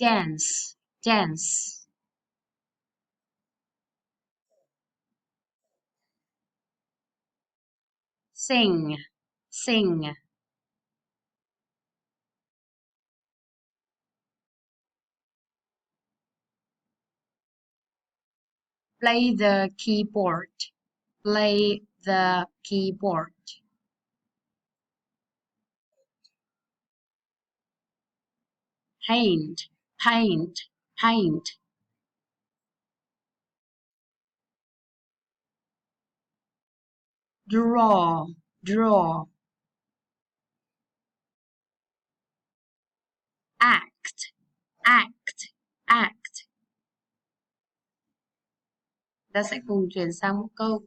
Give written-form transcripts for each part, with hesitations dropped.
Dance, dance. Sing, sing. Play the keyboard, play the keyboard. Paint, paint, paint. Draw, draw. Act, act, act. Ta sẽ cùng chuyển sang một câu.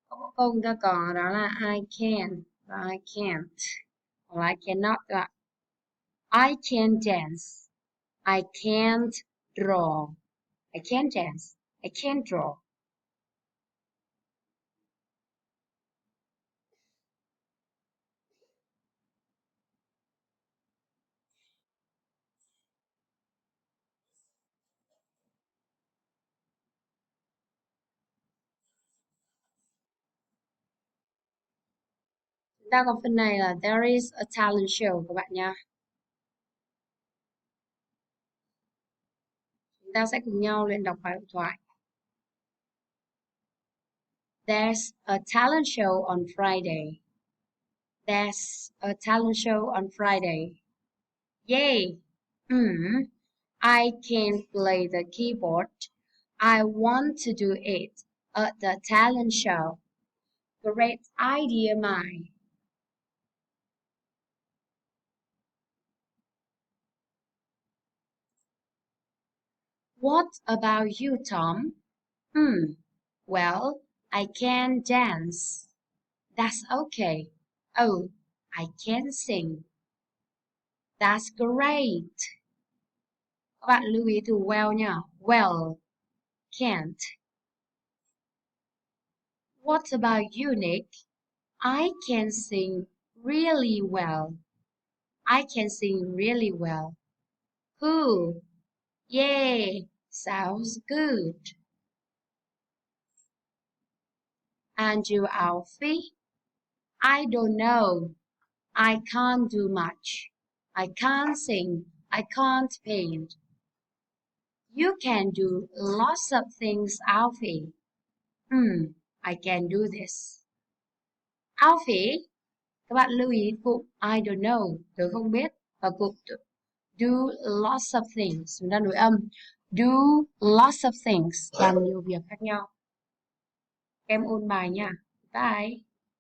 Có câu chúng ta có đó là I can và I can't. Hoặc là I cannot là I can dance. I can't draw. I can't dance. I can't draw. Chúng ta có phần này là there is a talent show các bạn nha. Chúng ta sẽ cùng nhau luyện đọc bài hội thoại. There's a talent show on Friday. There's a talent show on Friday. Yay! I can play the keyboard. I want to do it at the talent show. Great idea, mine. What about you, Tom? Well, I can dance. That's okay. Oh, I can sing. That's great. Các bạn lưu ý từ well nha. Well, can't. What about you, Nick? I can sing really well. I can sing really well. Cool. Yay. Sounds good. And you, Alfie? I don't know. I can't do much. I can't sing. I can't paint. You can do lots of things, Alfie. I can do this. Alfie, các bạn lưu ý cụm I don't know, tớ không biết, và cụm do lots of things, chúng ta nối âm. Do lots of things, làm nhiều việc khác nhau. Em ôn bài nha. Bye.